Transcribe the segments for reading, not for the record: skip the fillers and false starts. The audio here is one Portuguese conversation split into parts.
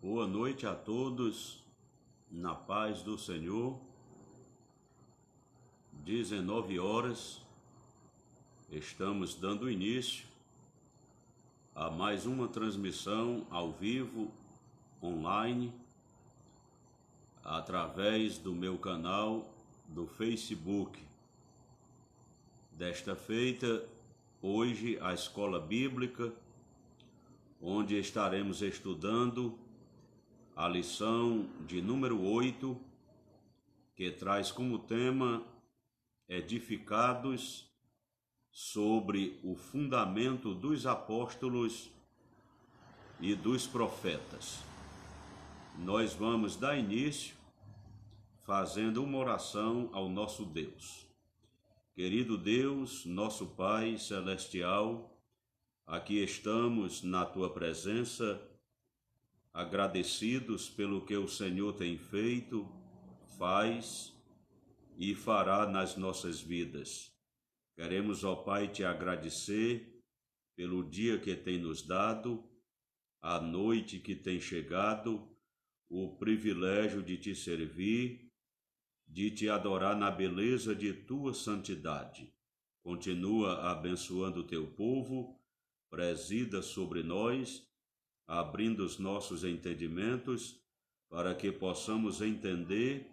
Boa noite a todos, na paz do Senhor. 19 horas, estamos dando início a mais uma transmissão ao vivo, online, através do meu canal do Facebook. Desta feita, hoje, a Escola Bíblica, onde estaremos estudando a lição de número 8, que traz como tema edificados sobre o fundamento dos apóstolos e dos profetas. Nós vamos dar início fazendo uma oração ao nosso Deus. Querido Deus, nosso Pai celestial, aqui estamos na Tua presença, agradecidos pelo que o Senhor tem feito, faz e fará nas nossas vidas. Queremos, ó Pai, Te agradecer pelo dia que tem nos dado, a noite que tem chegado, o privilégio de Te servir, de Te adorar na beleza de Tua santidade. Continua abençoando o Teu povo, presida sobre nós, abrindo os nossos entendimentos, para que possamos entender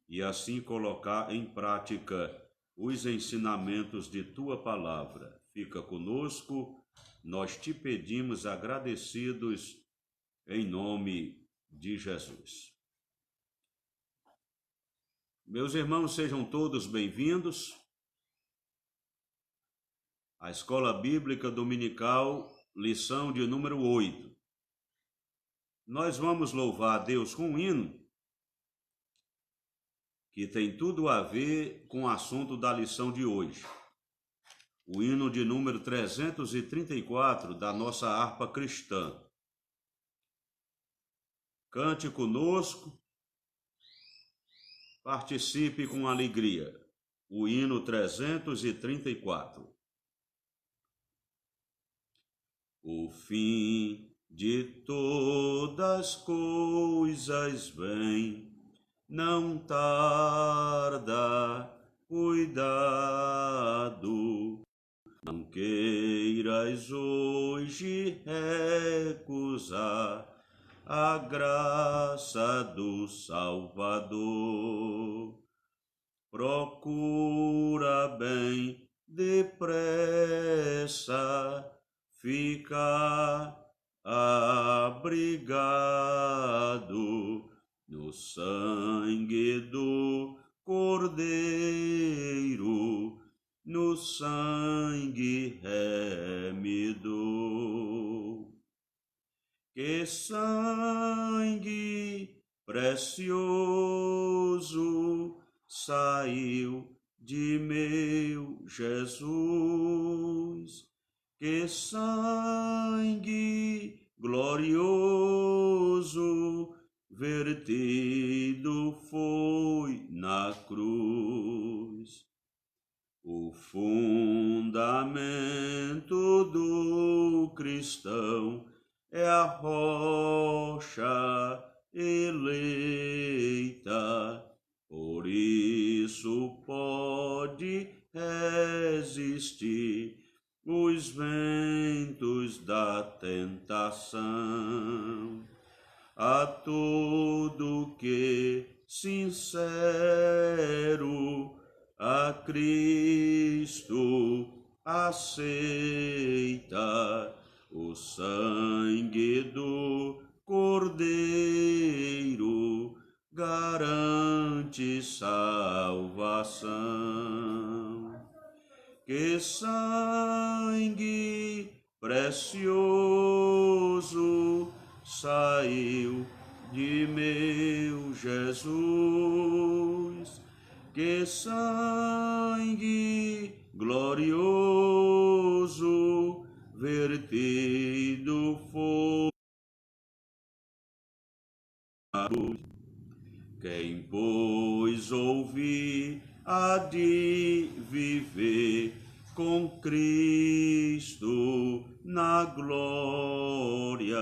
e assim colocar em prática os ensinamentos de Tua palavra. Fica conosco, nós Te pedimos agradecidos, em nome de Jesus. Meus irmãos, sejam todos bem-vindos à Escola Bíblica Dominical, lição de número 8. Nós vamos louvar a Deus com um hino que tem tudo a ver com o assunto da lição de hoje. O hino de número 334 da nossa harpa cristã. Cante conosco, participe com alegria. O hino 334. O fim de todas coisas vem, não tarda, cuidado. Não queiras hoje recusar a graça do Salvador. Procura bem depressa ficar abrigado no sangue do Cordeiro, no sangue remidor. Que sangue precioso saiu de meu Jesus, que sangue glorioso vertido foi na cruz. O fundamento do cristão é a rocha eleita, por isso pode resistir os ventos da tentação. A todo que sincero a Cristo aceita, o sangue do Cordeiro garante salvação. Que sangue precioso saiu de meu Jesus, que sangue glorioso vertido foi. Quem, pois, ouvir há de viver com Cristo na glória,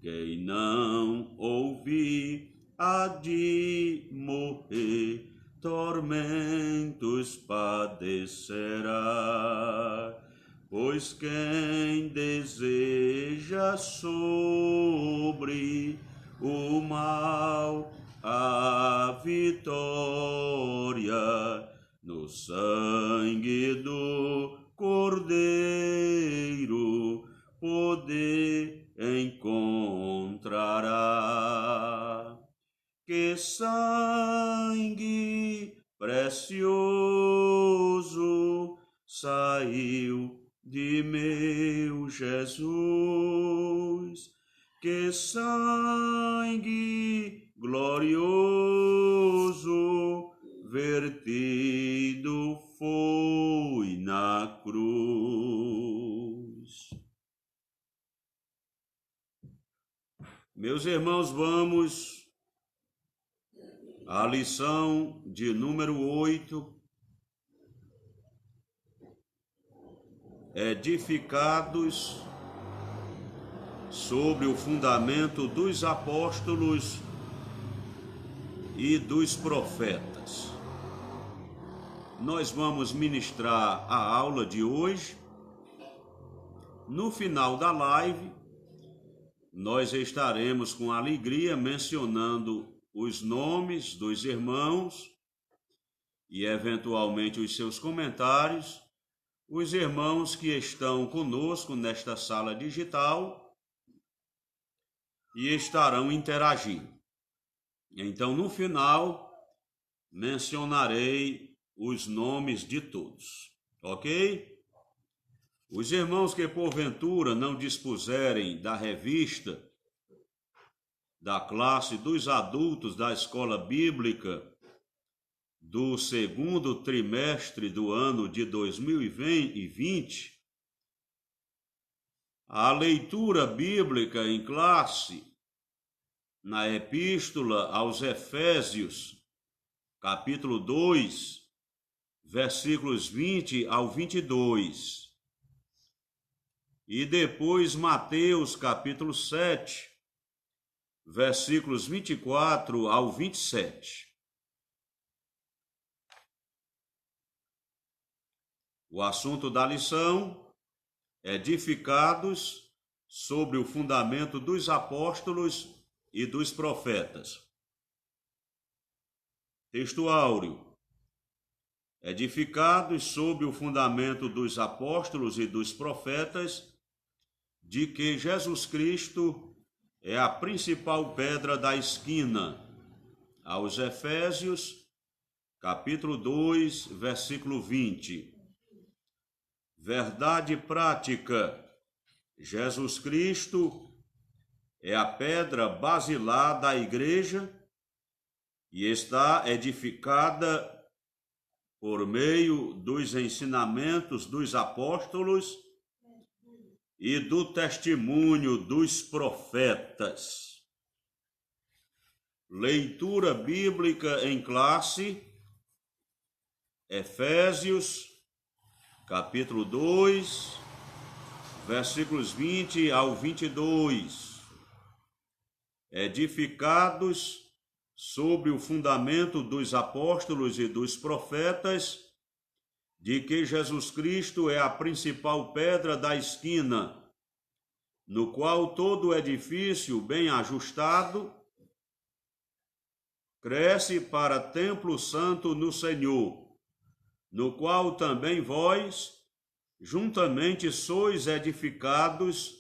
Quem não ouvir há de morrer, tormentos padecerá. Pois quem deseja sobre o mal a vitória, no sangue do Cordeiro poder encontrará. Que sangue precioso saiu de meu Jesus, que sangue glorioso vertido foi na cruz. Meus irmãos, vamos à lição de número 8, edificados sobre o fundamento dos apóstolos e dos profetas. Nós vamos ministrar a aula de hoje. No final da live, nós estaremos com alegria mencionando os nomes dos irmãos e eventualmente os seus comentários, os irmãos que estão conosco nesta sala digital e estarão interagindo. Então, no final, mencionarei os nomes de todos, ok? Os irmãos que porventura não dispuserem da revista da classe dos adultos da escola bíblica do segundo trimestre do ano de 2020, a leitura bíblica em classe na Epístola aos Efésios, capítulo 2, versículos 20 ao 22, e depois Mateus, capítulo 7, versículos 24 ao 27. O assunto da lição: edificados sobre o fundamento dos apóstolos e dos profetas. Texto áureo: edificados sobre o fundamento dos apóstolos e dos profetas, de que Jesus Cristo é a principal pedra da esquina. Aos Efésios, capítulo 2, versículo 20. Verdade prática: Jesus Cristo é a pedra basilar da igreja e está edificada por meio dos ensinamentos dos apóstolos e do testemunho dos profetas. Leitura bíblica em classe, Efésios, capítulo 2, versículos 20 ao 22. Edificados sobre o fundamento dos apóstolos e dos profetas, de que Jesus Cristo é a principal pedra da esquina, no qual todo edifício bem ajustado cresce para templo santo no Senhor, no qual também vós juntamente sois edificados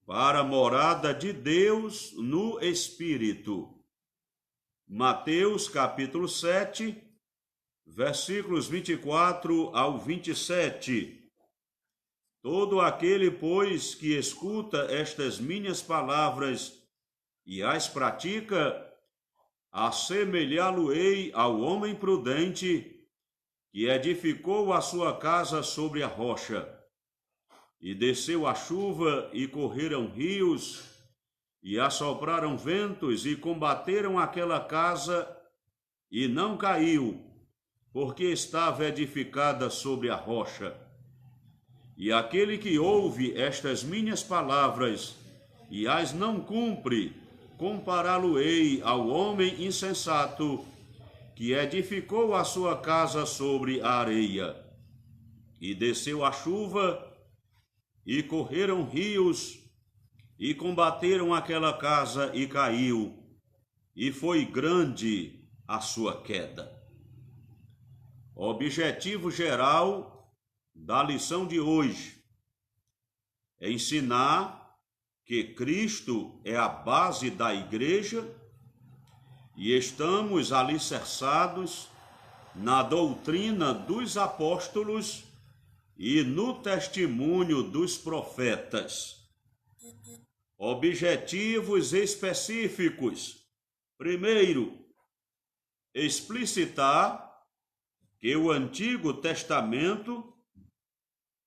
para a morada de Deus no Espírito. Mateus capítulo 7, versículos 24 ao 27. Todo aquele, pois, que escuta estas minhas palavras e as pratica, assemelhá-lo-ei ao homem prudente que edificou a sua casa sobre a rocha. E desceu a chuva, e correram rios, e assopraram ventos, e combateram aquela casa, e não caiu, porque estava edificada sobre a rocha. E aquele que ouve estas minhas palavras e as não cumpre, compará-lo-ei ao homem insensato, que edificou a sua casa sobre a areia. E desceu a chuva, e correram rios, e combateram aquela casa, e caiu, e foi grande a sua queda. Objetivo geral da lição de hoje é ensinar que Cristo é a base da igreja e estamos alicerçados na doutrina dos apóstolos e no testemunho dos profetas. Objetivos específicos. Primeiro, explicitar que o Antigo Testamento,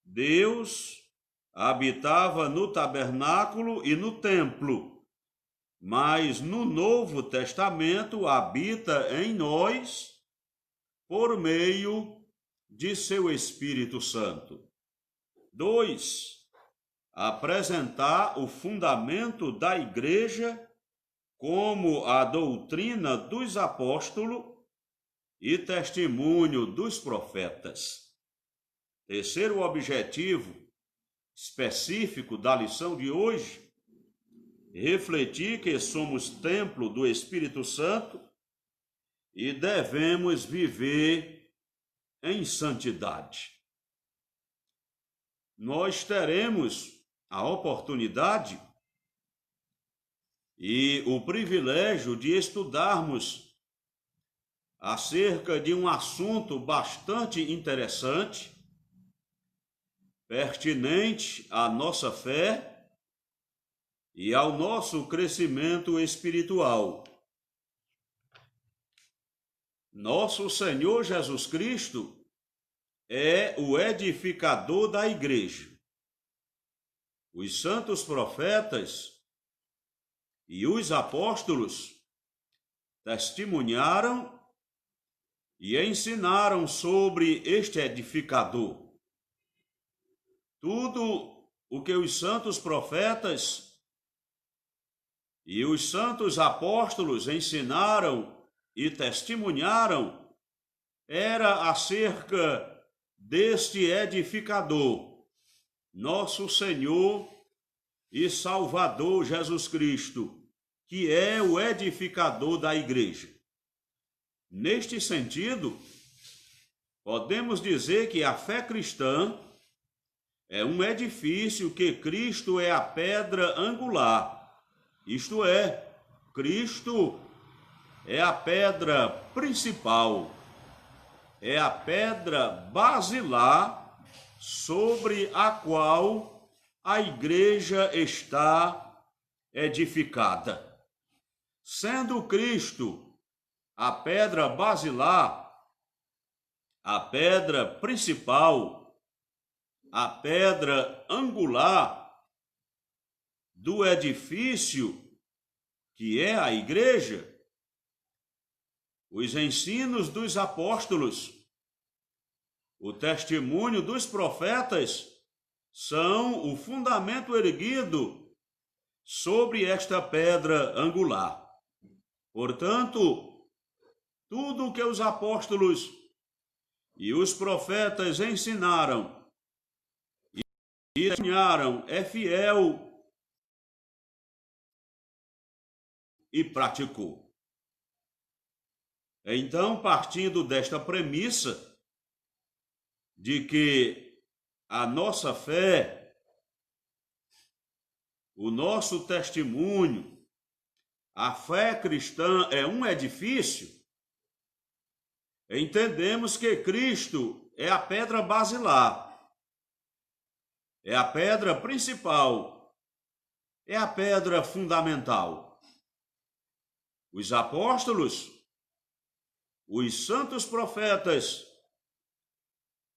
Deus habitava no tabernáculo e no templo, mas no Novo Testamento habita em nós por meio de seu Espírito Santo. 2. Apresentar o fundamento da igreja como a doutrina dos apóstolos e testemunho dos profetas. Terceiro objetivo específico da lição de hoje, refletir que somos templo do Espírito Santo e devemos viver em santidade. Nós teremos a oportunidade e o privilégio de estudarmos acerca de um assunto bastante interessante, pertinente à nossa fé e ao nosso crescimento espiritual. Nosso Senhor Jesus Cristo é o edificador da igreja. Os santos profetas e os apóstolos testemunharam e ensinaram sobre este edificador. Tudo o que os santos profetas e os santos apóstolos ensinaram e testemunharam era acerca deste edificador, nosso Senhor e Salvador Jesus Cristo, que é o edificador da igreja. Neste sentido, podemos dizer que a fé cristã é um edifício que Cristo é a pedra angular, isto é, Cristo é a pedra principal, é a pedra basilar sobre a qual a igreja está edificada. Sendo Cristo a pedra basilar, a pedra principal, a pedra angular do edifício que é a igreja, os ensinos dos apóstolos, o testemunho dos profetas são o fundamento erguido sobre esta pedra angular. Portanto, tudo o que os apóstolos e os profetas ensinaram e testemunharam é fiel e praticou. Então, partindo desta premissa de que a nossa fé, o nosso testemunho, a fé cristã é um edifício, entendemos que Cristo é a pedra basilar, é a pedra principal, é a pedra fundamental. Os apóstolos, os santos profetas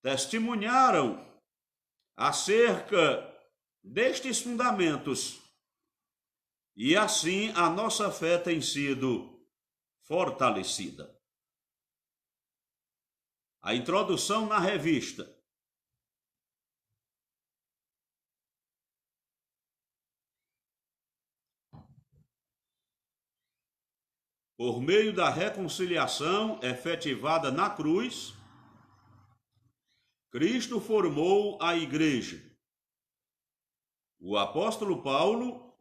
testemunharam acerca destes fundamentos e assim a nossa fé tem sido fortalecida. A introdução na revista. por meio da reconciliação efetivada na cruz, Cristo formou a igreja. O apóstolo Paulo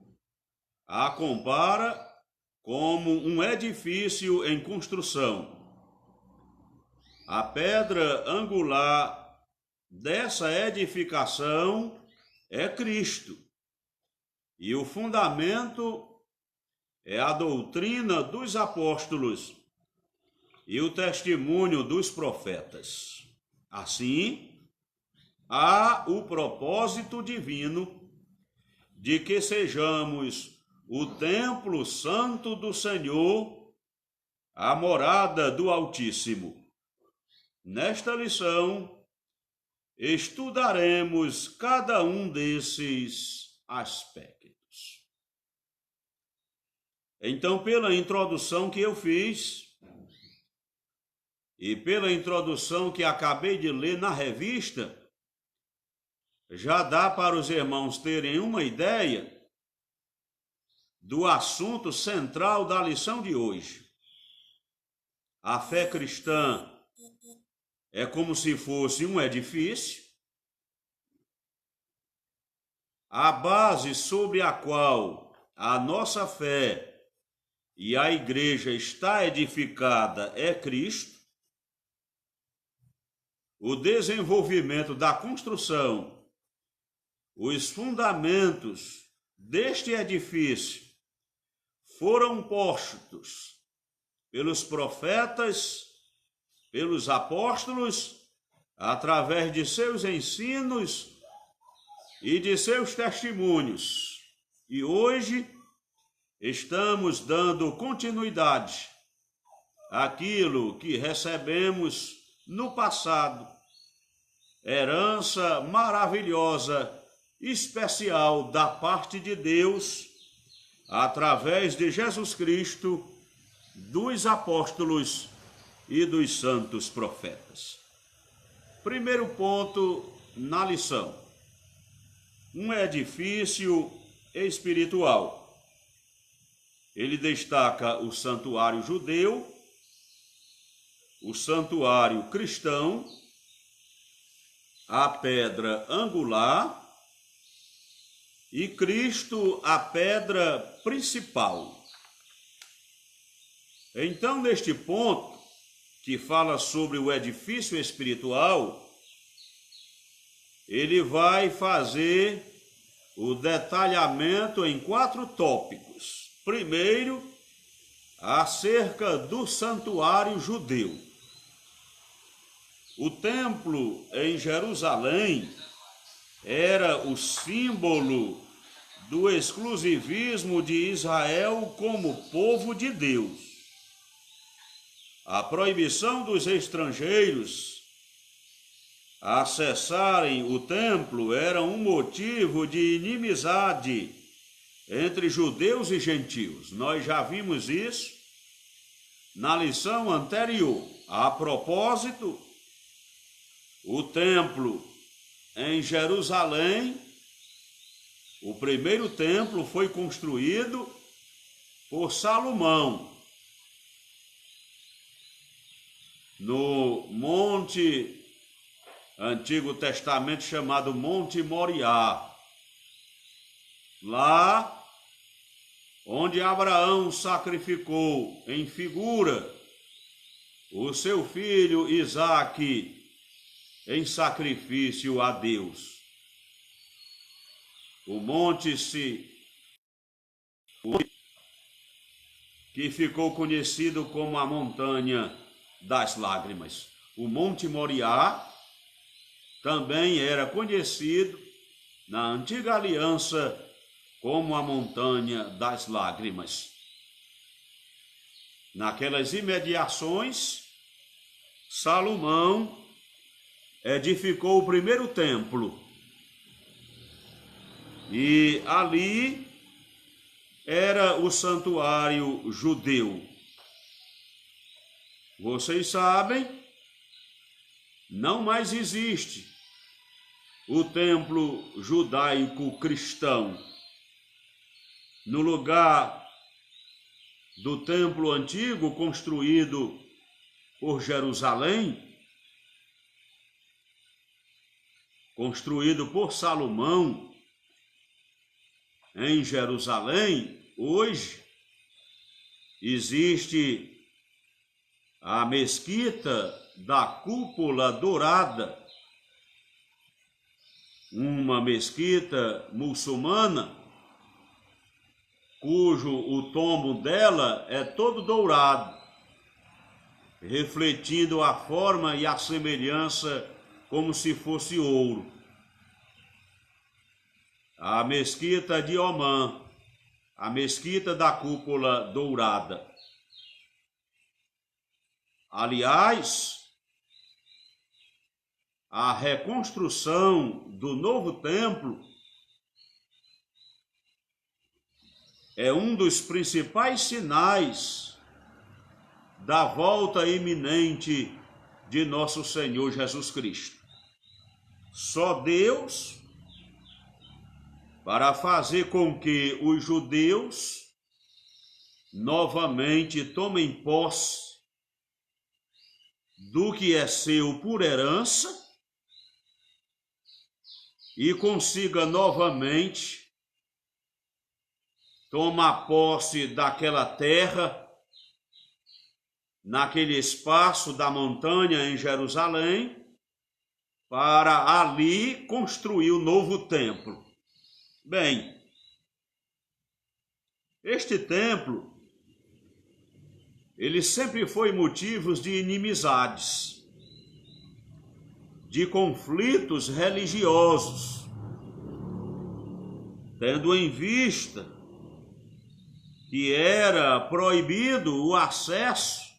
a compara como um edifício em construção. A pedra angular dessa edificação é Cristo, e o fundamento é a doutrina dos apóstolos e o testemunho dos profetas. Assim, há o propósito divino de que sejamos o templo santo do Senhor, a morada do Altíssimo. Nesta lição, estudaremos cada um desses aspectos. Então, pela introdução que eu fiz e pela introdução que acabei de ler na revista, já dá para os irmãos terem uma ideia do assunto central da lição de hoje. A fé cristã é como se fosse um edifício, a base sobre a qual a nossa fé e a igreja está edificada é Cristo. O desenvolvimento da construção, os fundamentos deste edifício foram postos pelos profetas, pelos apóstolos, através de seus ensinos e de seus testemunhos. E hoje estamos dando continuidade àquilo que recebemos no passado, herança maravilhosa, especial da parte de Deus, através de Jesus Cristo, dos apóstolos e dos santos profetas. Primeiro ponto na lição: um edifício espiritual. Ele destaca o santuário judeu, o santuário cristão, a pedra angular e Cristo, a pedra principal. Então, neste ponto, que fala sobre o edifício espiritual, ele vai fazer o detalhamento em 4 tópicos. Primeiro, acerca do santuário judeu. O templo em Jerusalém era o símbolo do exclusivismo de Israel como povo de Deus. A proibição dos estrangeiros a acessarem o templo era um motivo de inimizade entre judeus e gentios. Nós já vimos isso na lição anterior. A propósito, o templo em Jerusalém, o primeiro templo foi construído por Salomão, no monte Antigo Testamento chamado Monte Moriá. Lá onde Abraão sacrificou em figura o seu filho Isaque em sacrifício a Deus. O monte que ficou conhecido como a montanha das lágrimas. O Monte Moriá também era conhecido na antiga aliança como a montanha das lágrimas. Naquelas imediações, Salomão edificou o primeiro templo. E ali era o santuário judeu. Vocês sabem, não mais existe o templo judaico cristão. No lugar do templo antigo construído por Jerusalém, construído por Salomão em Jerusalém, hoje existe a mesquita da Cúpula Dourada, uma mesquita muçulmana, cujo o tombo dela é todo dourado, refletindo a forma e a semelhança como se fosse ouro. A mesquita de Omã, a mesquita da Cúpula Dourada. Aliás, a reconstrução do novo templo é um dos principais sinais da volta iminente de nosso Senhor Jesus Cristo. Só Deus, para fazer com que os judeus novamente tomem posse do que é seu por herança e consiga novamente tomar posse daquela terra, naquele espaço da montanha em Jerusalém, para ali construir o novo templo. Bem, este templo, ele sempre foi motivo de inimizades, de conflitos religiosos, tendo em vista que era proibido o acesso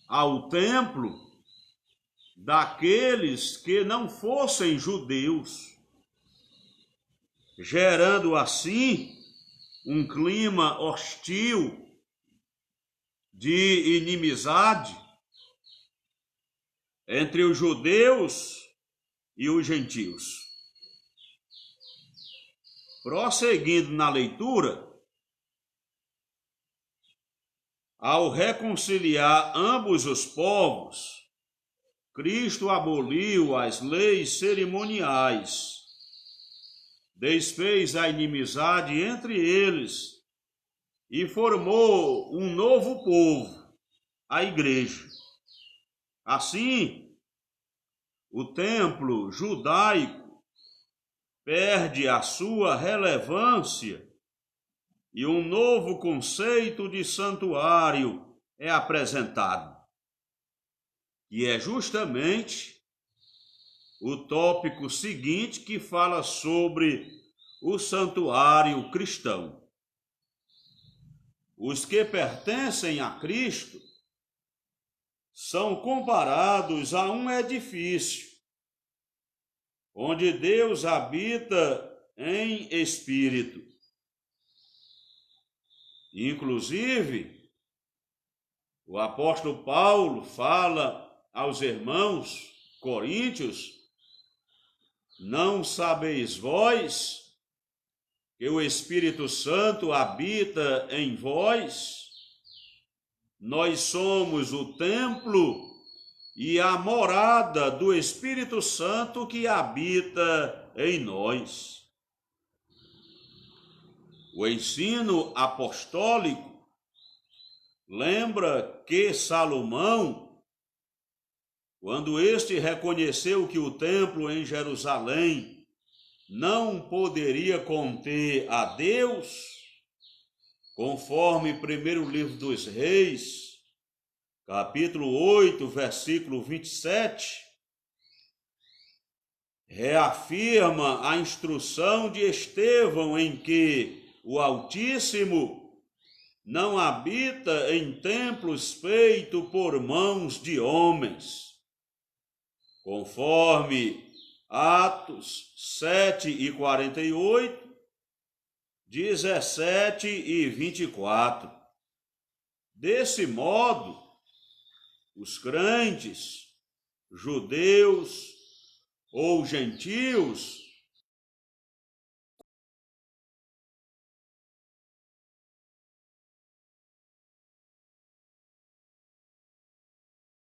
ao templo daqueles que não fossem judeus, gerando assim um clima hostil de inimizade entre os judeus e os gentios. Prosseguindo na leitura, ao reconciliar ambos os povos, Cristo aboliu as leis cerimoniais, desfez a inimizade entre eles e formou um novo povo, a igreja. Assim, o templo judaico perde a sua relevância e um novo conceito de santuário é apresentado, e é justamente o tópico seguinte que fala sobre o santuário cristão. Os que pertencem a Cristo são comparados a um edifício, onde Deus habita em espírito. Inclusive, o apóstolo Paulo fala aos irmãos coríntios: não sabeis vós que o Espírito Santo habita em vós? Nós somos o templo e a morada do Espírito Santo que habita em nós. O ensino apostólico lembra que Salomão, quando este reconheceu que o templo em Jerusalém não poderia conter a Deus, conforme primeiro livro dos Reis, capítulo 8, versículo 27, reafirma a instrução de Estevão em que o Altíssimo não habita em templos feitos por mãos de homens, conforme Atos 7:48, 17:24. Desse modo, os crentes, judeus ou gentios,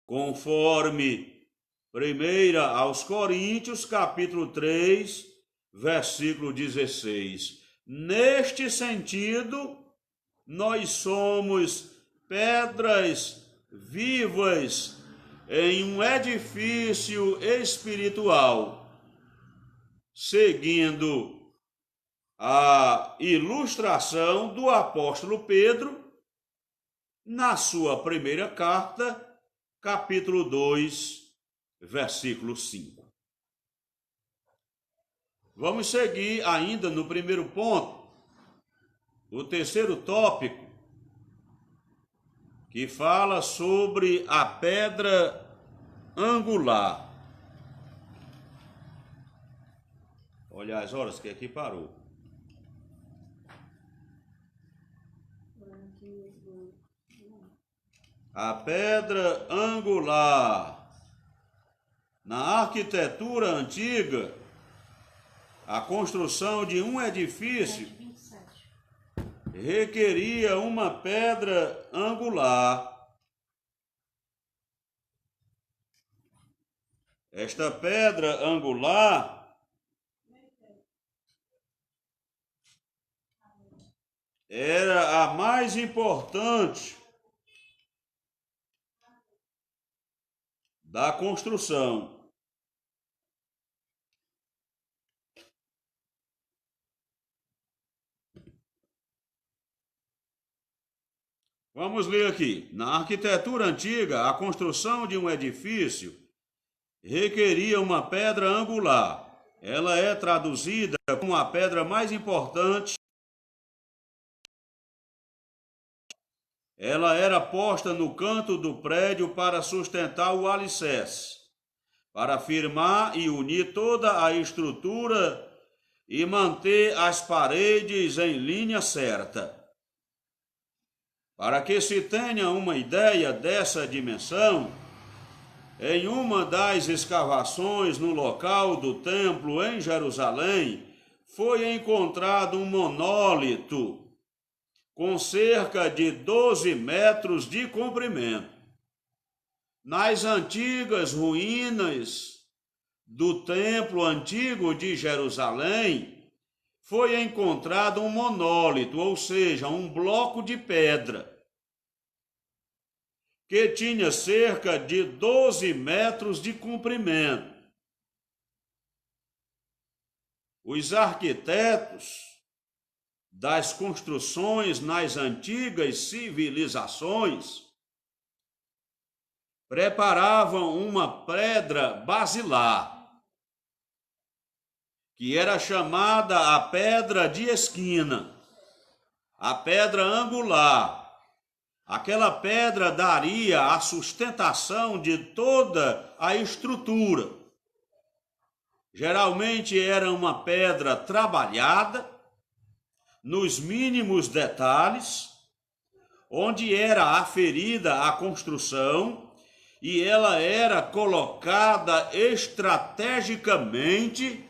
conforme 1 aos Coríntios, capítulo 3, versículo 16. Neste sentido, nós somos pedras vivas em um edifício espiritual, seguindo a ilustração do apóstolo Pedro na sua primeira carta, capítulo 2, versículo 5. Vamos seguir ainda no primeiro ponto, o terceiro tópico, que fala sobre a pedra angular. Olha as horas que aqui parou. A pedra angular. Na arquitetura antiga, a construção de um edifício requeria uma pedra angular. Esta pedra angular era a mais importante da construção. Vamos ler aqui. Na arquitetura antiga, a construção de um edifício requeria uma pedra angular. Ela é traduzida como a pedra mais importante. Ela era posta no canto do prédio para sustentar o alicerce, para firmar e unir toda a estrutura e manter as paredes em linha certa. Para que se tenha uma ideia dessa dimensão, em uma das escavações no local do templo em Jerusalém, foi encontrado um monólito com cerca de 12 metros de comprimento. Nas antigas ruínas do templo antigo de Jerusalém, foi encontrado um monólito, ou seja, um bloco de pedra, que tinha cerca de 12 metros de comprimento. Os arquitetos das construções nas antigas civilizações preparavam uma pedra basilar, que era chamada a pedra de esquina, a pedra angular. Aquela pedra daria a sustentação de toda a estrutura. Geralmente era uma pedra trabalhada, nos mínimos detalhes, onde era aferida a construção e ela era colocada estrategicamente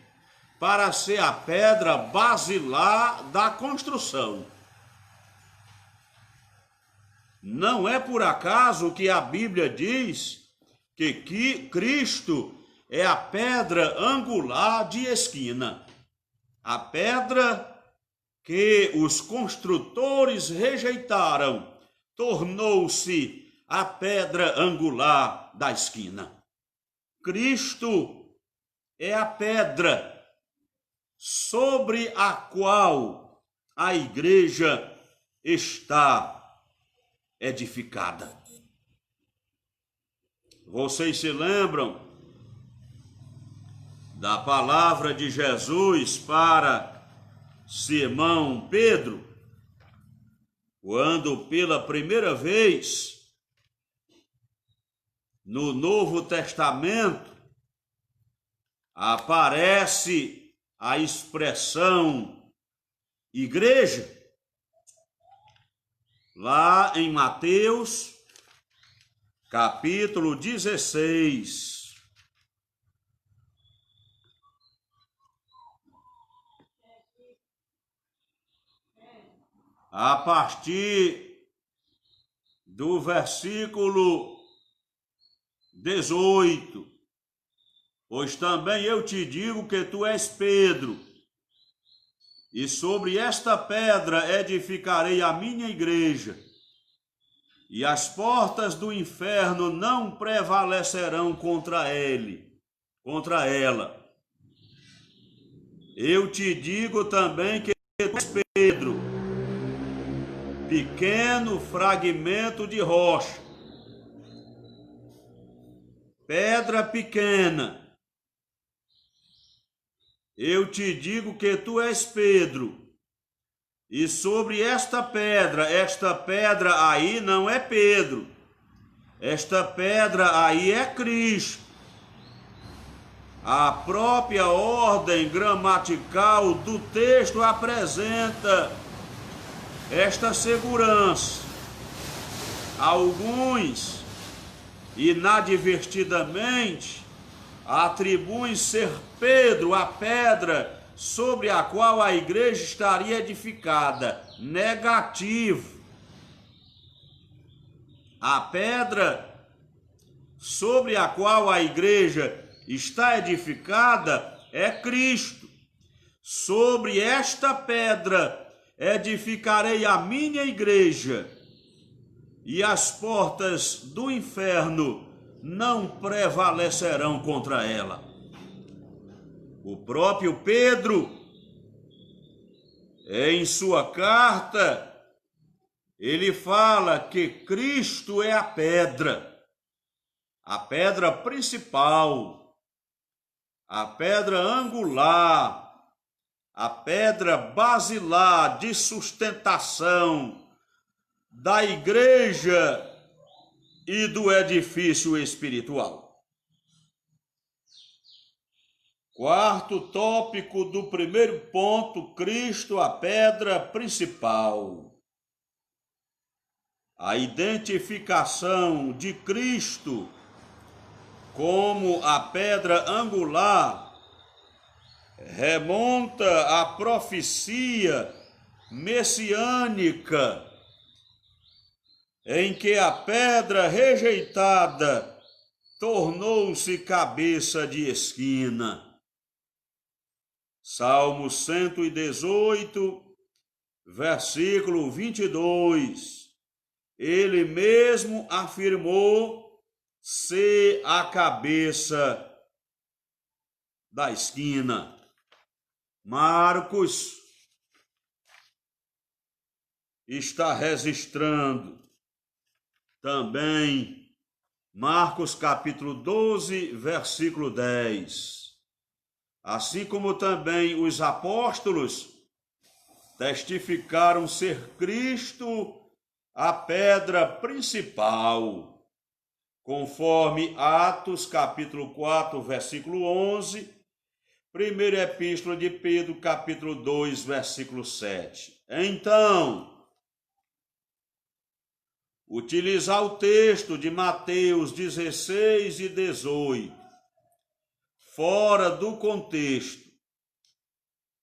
para ser a pedra basilar da construção. Não é por acaso que a Bíblia diz que Cristo é a pedra angular de esquina, a pedra que os construtores rejeitaram, tornou-se a pedra angular da esquina. Cristo é a pedra sobre a qual a igreja está edificada. Vocês se lembram da palavra de Jesus para Simão Pedro, quando pela primeira vez no Novo Testamento aparece a expressão igreja, lá em Mateus, capítulo 16. A partir do versículo 18. Pois também eu te digo que tu és Pedro, e sobre esta pedra edificarei a minha igreja, e as portas do inferno não prevalecerão contra ela. Eu te digo também que tu és Pedro, pequeno fragmento de rocha, pedra pequena. Eu te digo que tu és Pedro, e sobre esta pedra aí não é Pedro, esta pedra aí é Cristo. A própria ordem gramatical do texto apresenta esta segurança. Alguns, inadvertidamente, atribuem ser Pedro a pedra sobre a qual a igreja estaria edificada. Negativo. A pedra sobre a qual a igreja está edificada é Cristo. Sobre esta pedra edificarei a minha igreja, e as portas do inferno não prevalecerão contra ela. O próprio Pedro, em sua carta, ele fala que Cristo é a pedra principal, a pedra angular, a pedra basilar de sustentação da igreja e do edifício espiritual. Quarto tópico do primeiro ponto: Cristo, a pedra principal. A identificação de Cristo como a pedra angular remonta à profecia messiânica, em que a pedra rejeitada tornou-se cabeça de esquina. Salmo 118, versículo 22. Ele mesmo afirmou ser a cabeça da esquina. Marcos está registrando também, Marcos capítulo 12, versículo 10. Assim como também os apóstolos testificaram ser Cristo a pedra principal, conforme Atos capítulo 4, versículo 11, primeira epístola de Pedro, capítulo 2, versículo 7. Então, utilizar o texto de Mateus 16 e 18, fora do contexto,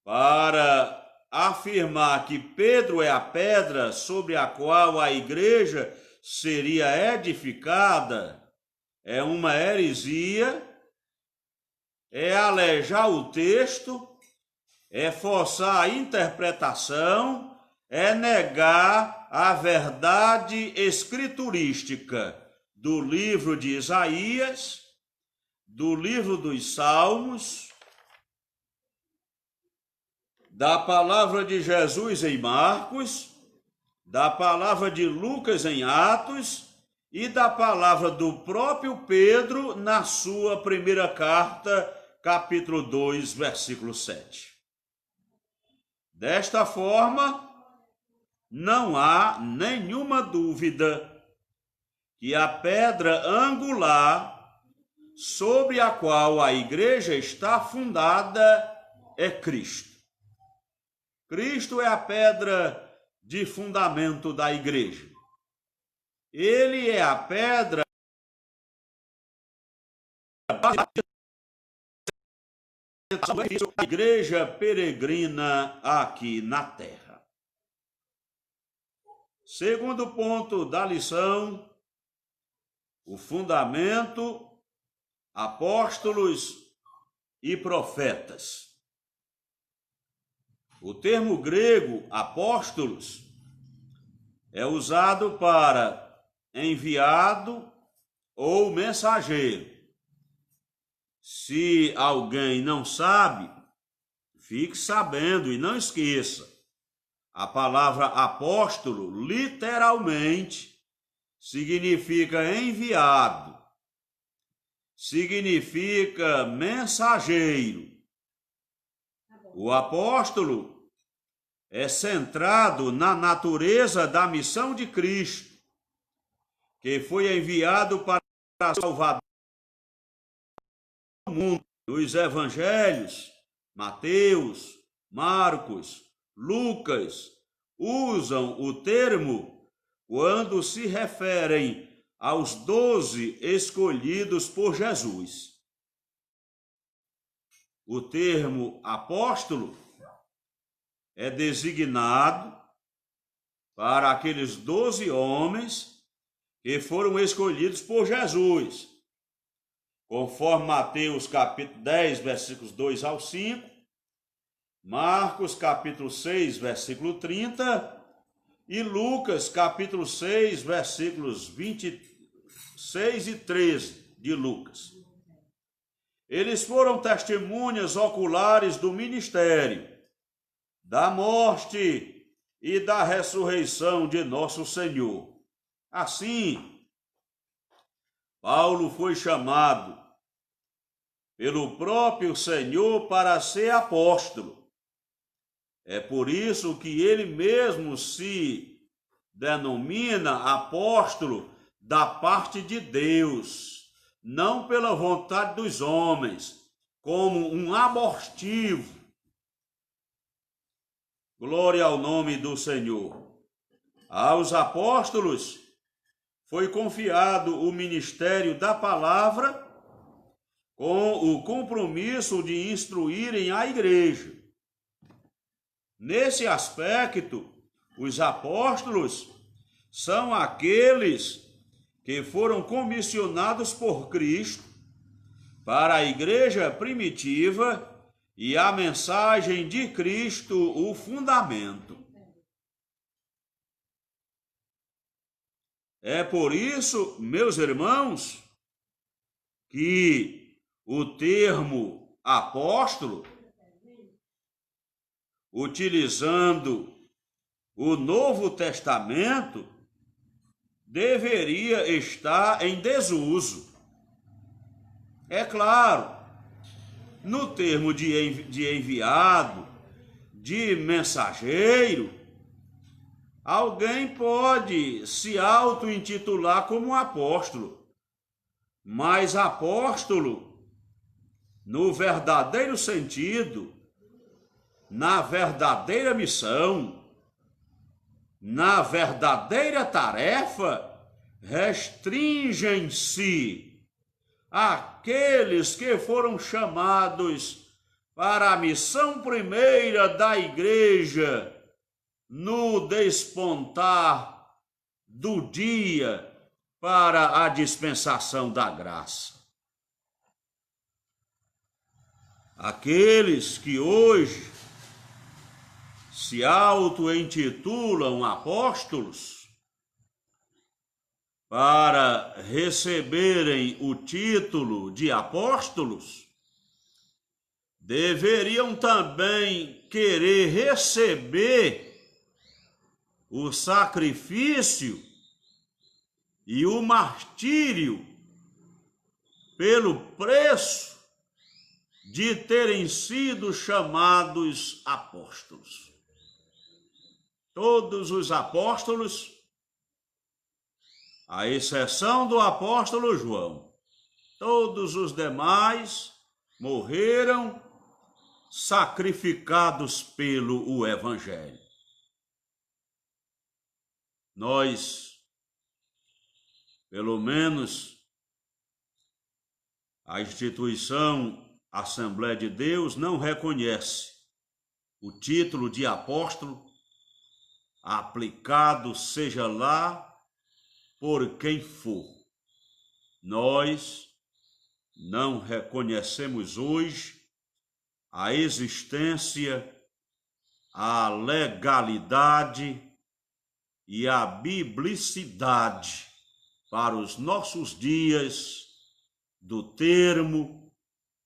para afirmar que Pedro é a pedra sobre a qual a igreja seria edificada, é uma heresia, é alejar o texto, é forçar a interpretação, é negar a verdade escriturística do livro de Isaías, do livro dos Salmos, da palavra de Jesus em Marcos, da palavra de Lucas em Atos e da palavra do próprio Pedro na sua primeira carta, capítulo 2, versículo 7. Desta forma, não há nenhuma dúvida que a pedra angular sobre a qual a igreja está fundada é Cristo. Cristo é a pedra de fundamento da igreja. Ele é a pedra da igreja peregrina aqui na terra. Segundo ponto da lição, o fundamento, apóstolos e profetas. O termo grego apóstolos é usado para enviado ou mensageiro. Se alguém não sabe, fique sabendo e não esqueça. A palavra apóstolo literalmente significa enviado, significa mensageiro. O apóstolo é centrado na natureza da missão de Cristo, que foi enviado para salvar o mundo. Nos evangelhos, Mateus, Marcos, Lucas usam o termo quando se referem aos 12 escolhidos por Jesus. O termo apóstolo é designado para aqueles 12 homens que foram escolhidos por Jesus, conforme Mateus capítulo 10, versículos 2 ao 5, Marcos capítulo 6, versículo 30 e Lucas capítulo 6, versículos 26 e 13 de Lucas. Eles foram testemunhas oculares do ministério, da morte e da ressurreição de nosso Senhor. Assim, Paulo foi chamado pelo próprio Senhor para ser apóstolo. É por isso que ele mesmo se denomina apóstolo da parte de Deus, não pela vontade dos homens, como um abortivo. Glória ao nome do Senhor. Aos apóstolos foi confiado o ministério da palavra com o compromisso de instruírem a igreja. Nesse aspecto, os apóstolos são aqueles que foram comissionados por Cristo para a igreja primitiva e a mensagem de Cristo, o fundamento. É por isso, meus irmãos, que o termo apóstolo, utilizando o Novo Testamento, deveria estar em desuso. É claro, no termo de enviado, de mensageiro, alguém pode se auto-intitular como apóstolo, mas apóstolo, no verdadeiro sentido, na verdadeira missão, na verdadeira tarefa, restringem-se àqueles que foram chamados para a missão primeira da igreja no despontar do dia para a dispensação da graça. Aqueles que hoje se auto-intitulam apóstolos, para receberem o título de apóstolos, deveriam também querer receber o sacrifício e o martírio pelo preço de terem sido chamados apóstolos. Todos os apóstolos, à exceção do apóstolo João, todos os demais morreram sacrificados pelo Evangelho. Nós, pelo menos, a instituição Assembleia de Deus não reconhece o título de apóstolo aplicado seja lá por quem for. nós não reconhecemos hoje a existência, a legalidade e a biblicidade para os nossos dias do termo,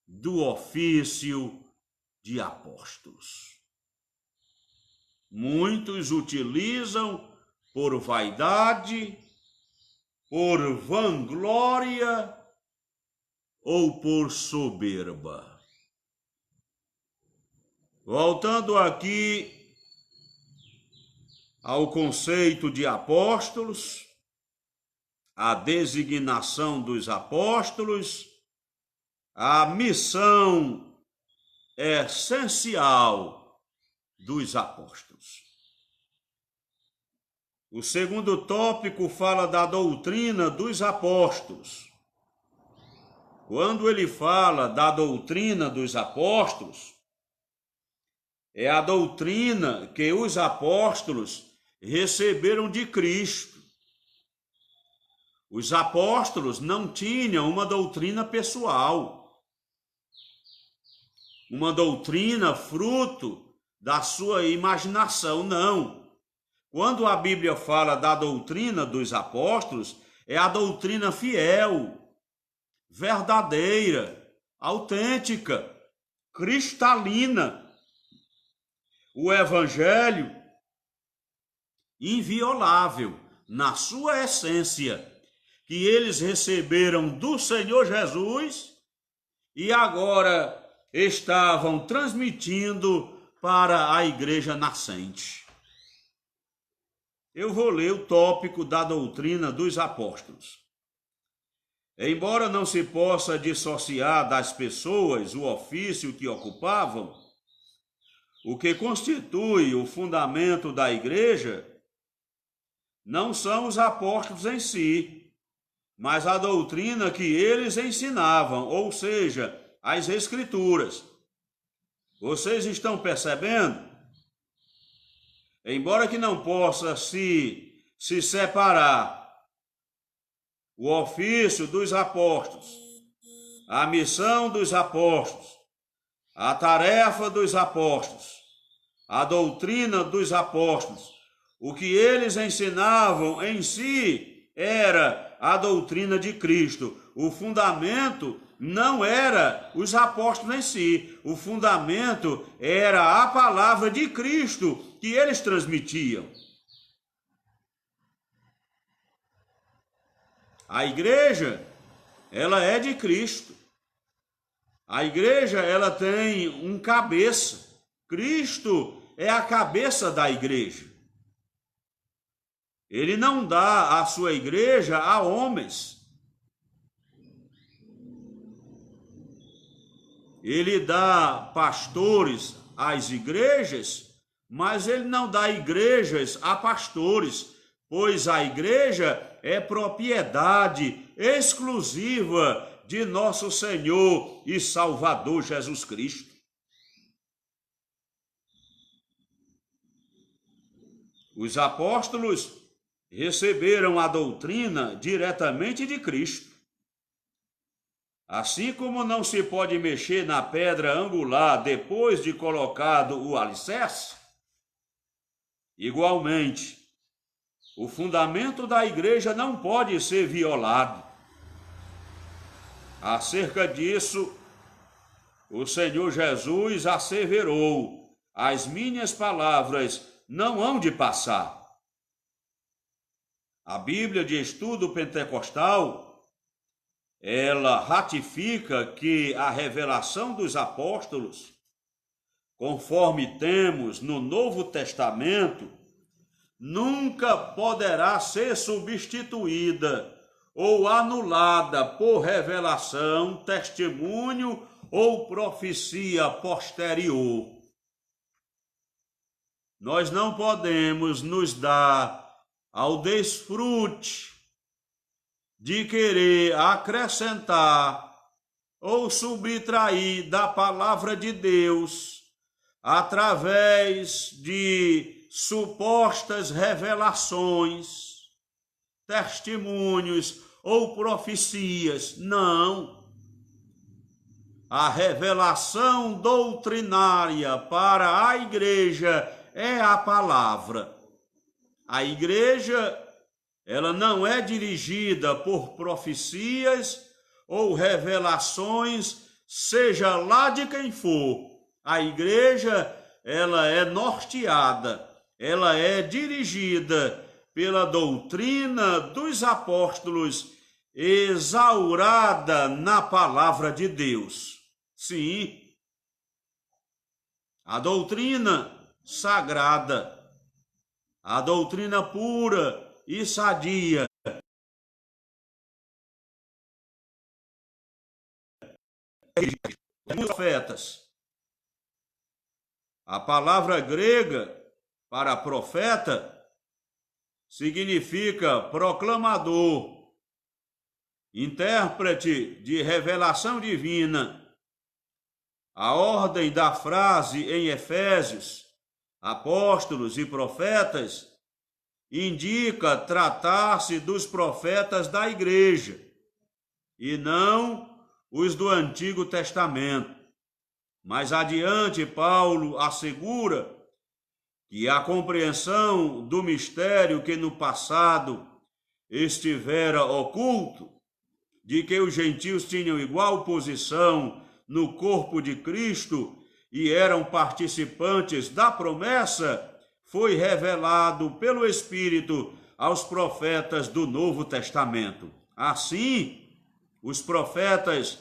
do ofício de apóstolos. Muitos utilizam por vaidade, por vanglória ou por soberba. Voltando aqui ao conceito de apóstolos, a designação dos apóstolos, a missão essencial dos apóstolos. O segundo tópico fala da doutrina dos apóstolos. Quando ele fala da doutrina dos apóstolos, é a doutrina que os apóstolos receberam de Cristo. Os apóstolos não tinham uma doutrina pessoal, uma doutrina fruto da sua imaginação, não. Quando a Bíblia fala da doutrina dos apóstolos, é a doutrina fiel, verdadeira, autêntica, cristalina. O Evangelho inviolável na sua essência, que eles receberam do Senhor Jesus e agora estavam transmitindo para a igreja nascente. Eu vou ler o tópico da doutrina dos apóstolos. Embora não se possa dissociar das pessoas o ofício que ocupavam, o que constitui o fundamento da igreja não são os apóstolos em si, mas a doutrina que eles ensinavam, ou seja, as Escrituras. Vocês estão percebendo? Embora que não possa se separar o ofício dos apóstolos, a missão dos apóstolos, a tarefa dos apóstolos, a doutrina dos apóstolos, o que eles ensinavam em si era a doutrina de Cristo. O fundamento não era os apóstolos em si, o fundamento era a palavra de Cristo que eles transmitiam. A igreja, ela é de Cristo. A igreja, ela tem um cabeça. Cristo é a cabeça da igreja. Ele não dá a sua igreja a homens. Ele dá pastores às igrejas, mas ele não dá igrejas a pastores, pois a igreja é propriedade exclusiva de nosso Senhor e Salvador Jesus Cristo. Os apóstolos receberam a doutrina diretamente de Cristo. Assim como não se pode mexer na pedra angular depois de colocado o alicerce, igualmente, o fundamento da igreja não pode ser violado. Acerca disso, o Senhor Jesus asseverou: as minhas palavras não hão de passar. A Bíblia de Estudo Pentecostal, ela ratifica que a revelação dos apóstolos, conforme temos no Novo Testamento, nunca poderá ser substituída ou anulada por revelação, testemunho ou profecia posterior. Nós não podemos nos dar ao desfrute de querer acrescentar ou subtrair da palavra de Deus através de supostas revelações, testemunhos ou profecias. Não. A revelação doutrinária para a igreja é a palavra. A igreja, ela não é dirigida por profecias ou revelações, seja lá de quem for. A igreja, ela é norteada, ela é dirigida pela doutrina dos apóstolos, exaurada na palavra de Deus. Sim, a doutrina sagrada, a doutrina pura e sadia, dos profetas. A palavra grega para profeta significa proclamador, intérprete de revelação divina. A ordem da frase em Efésios, apóstolos e profetas, indica tratar-se dos profetas da igreja e não os do Antigo Testamento. Mais adiante, Paulo assegura que a compreensão do mistério que no passado estivera oculto, de que os gentios tinham igual posição no corpo de Cristo e eram participantes da promessa, foi revelado pelo Espírito aos profetas do Novo Testamento. Assim, os profetas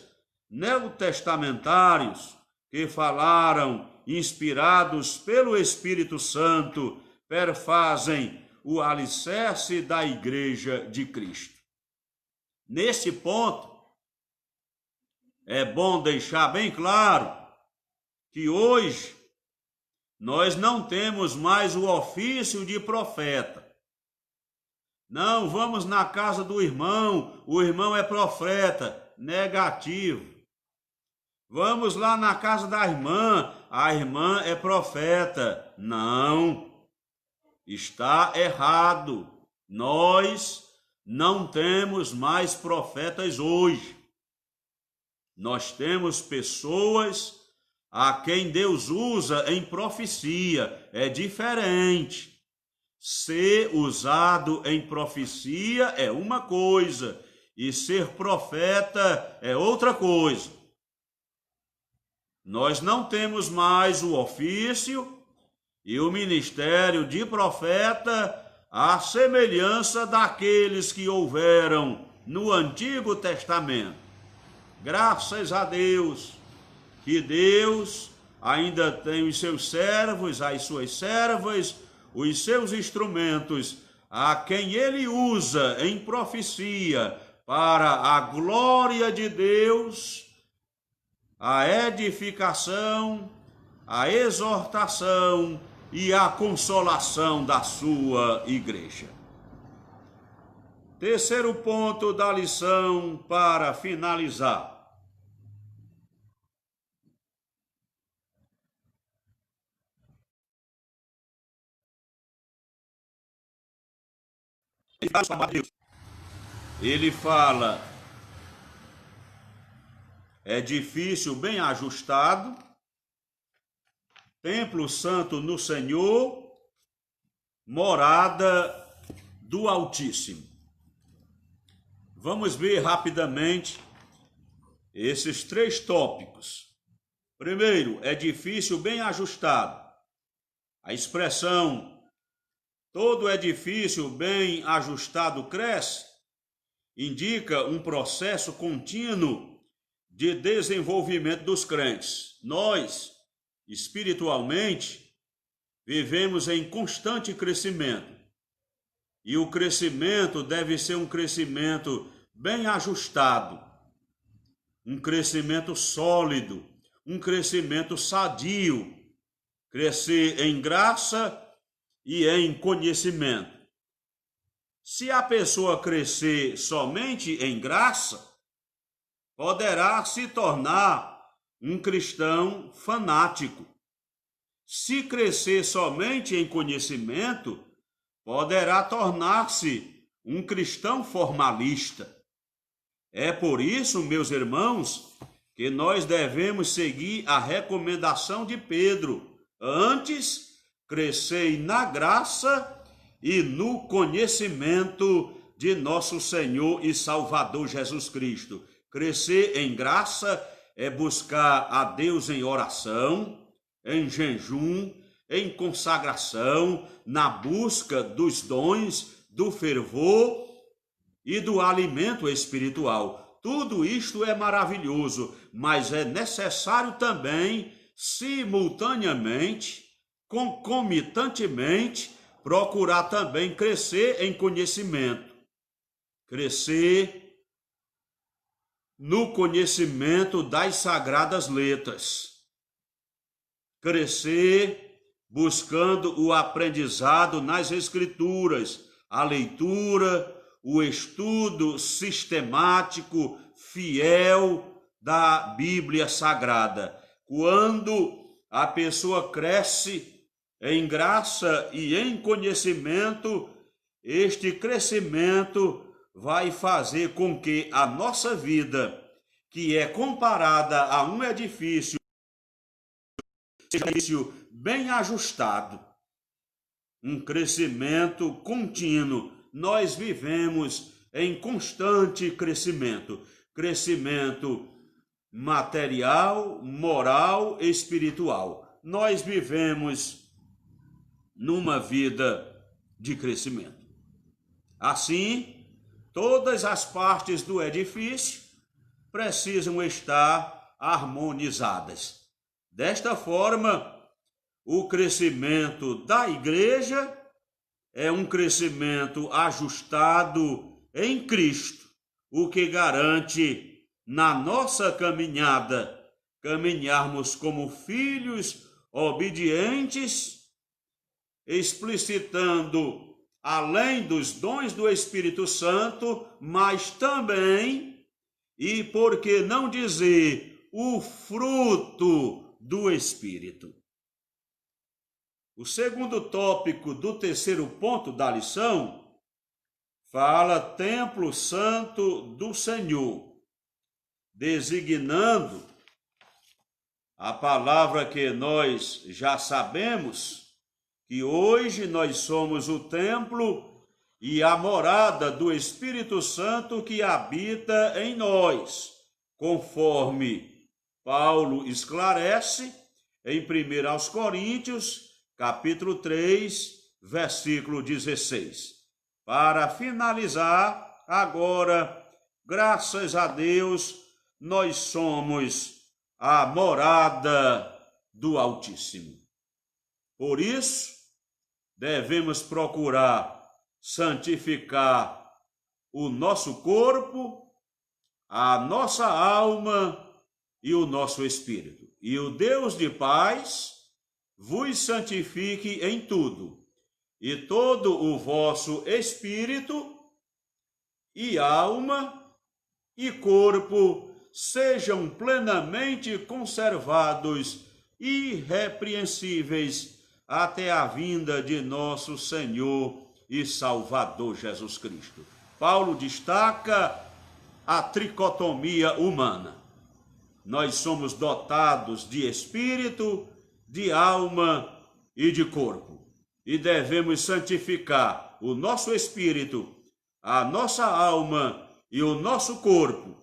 neotestamentários que falaram, inspirados pelo Espírito Santo, perfazem o alicerce da Igreja de Cristo. Nesse ponto, é bom deixar bem claro que hoje nós não temos mais o ofício de profeta. Não, vamos na casa do irmão, o irmão é profeta. Negativo. Vamos lá na casa da irmã, a irmã é profeta. Não, está errado. Nós não temos mais profetas hoje. Nós temos pessoas a quem Deus usa em profecia. É diferente. Ser usado em profecia é uma coisa e ser profeta é outra coisa. Nós não temos mais o ofício e o ministério de profeta à semelhança daqueles que houveram no Antigo Testamento. Graças a Deus, que Deus ainda tem os seus servos, as suas servas, os seus instrumentos, a quem ele usa em profecia para a glória de Deus, a edificação, a exortação e a consolação da sua igreja. Terceiro ponto da lição para finalizar. Ele fala, edifício bem ajustado, templo santo no Senhor, morada do Altíssimo. Vamos ver rapidamente esses três tópicos. Primeiro, edifício bem ajustado. A expressão todo edifício bem ajustado cresce indica um processo contínuo de desenvolvimento dos crentes. Nós, espiritualmente, vivemos em constante crescimento. E o crescimento deve ser um crescimento bem ajustado, um crescimento sólido, um crescimento sadio, crescer em graça e em conhecimento. Se a pessoa crescer somente em graça, poderá se tornar um cristão fanático. Se crescer somente em conhecimento, poderá tornar-se um cristão formalista. É por isso, meus irmãos, que nós devemos seguir a recomendação de Pedro. Antes, crescei na graça e no conhecimento de nosso Senhor e Salvador Jesus Cristo. Crescer em graça é buscar a Deus em oração, em jejum, em consagração, na busca dos dons, do fervor e do alimento espiritual. Tudo isto é maravilhoso, mas é necessário também, simultaneamente, concomitantemente, procurar também crescer em conhecimento. Crescer no conhecimento das sagradas letras. Crescer buscando o aprendizado nas escrituras, a leitura, o estudo sistemático, fiel da Bíblia Sagrada. Quando a pessoa cresce em graça e em conhecimento, este crescimento vai fazer com que a nossa vida, que é comparada a um edifício, seja um edifício bem ajustado, um crescimento contínuo. Nós vivemos em constante crescimento, crescimento material, moral, espiritual. Nós vivemos numa vida de crescimento. Assim, todas as partes do edifício precisam estar harmonizadas. Desta forma, o crescimento da igreja é um crescimento ajustado em Cristo, o que garante na nossa caminhada caminharmos como filhos obedientes, explicitando além dos dons do Espírito Santo, mas também, e por que não dizer, o fruto do Espírito. O segundo tópico do terceiro ponto da lição fala templo santo do Senhor, designando a palavra que nós já sabemos, que hoje nós somos o templo e a morada do Espírito Santo que habita em nós, conforme Paulo esclarece em 1 Coríntios, capítulo 3, versículo 16. Para finalizar, agora, graças a Deus, nós somos a morada do Altíssimo. Por isso, devemos procurar santificar o nosso corpo, a nossa alma e o nosso espírito. E o Deus de paz vos santifique em tudo, e todo o vosso espírito e alma e corpo sejam plenamente conservados irrepreensíveis até a vinda de nosso Senhor e Salvador Jesus Cristo. Paulo destaca a tricotomia humana. Nós somos dotados de espírito, de alma e de corpo, e devemos santificar o nosso espírito, a nossa alma e o nosso corpo,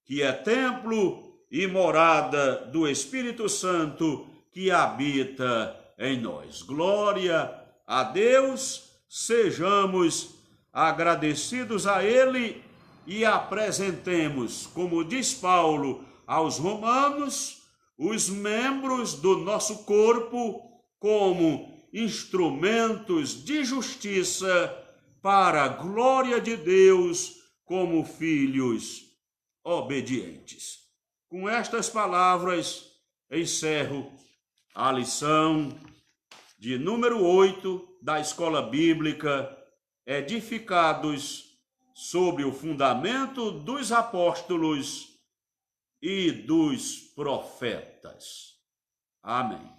que é templo e morada do Espírito Santo que habita em nós. Glória a Deus, sejamos agradecidos a Ele e apresentemos, como diz Paulo aos Romanos, os membros do nosso corpo como instrumentos de justiça para a glória de Deus, como filhos obedientes. Com estas palavras, encerro a lição de número 8 da Escola Bíblica, edificados sobre o fundamento dos apóstolos e dos profetas. Amém.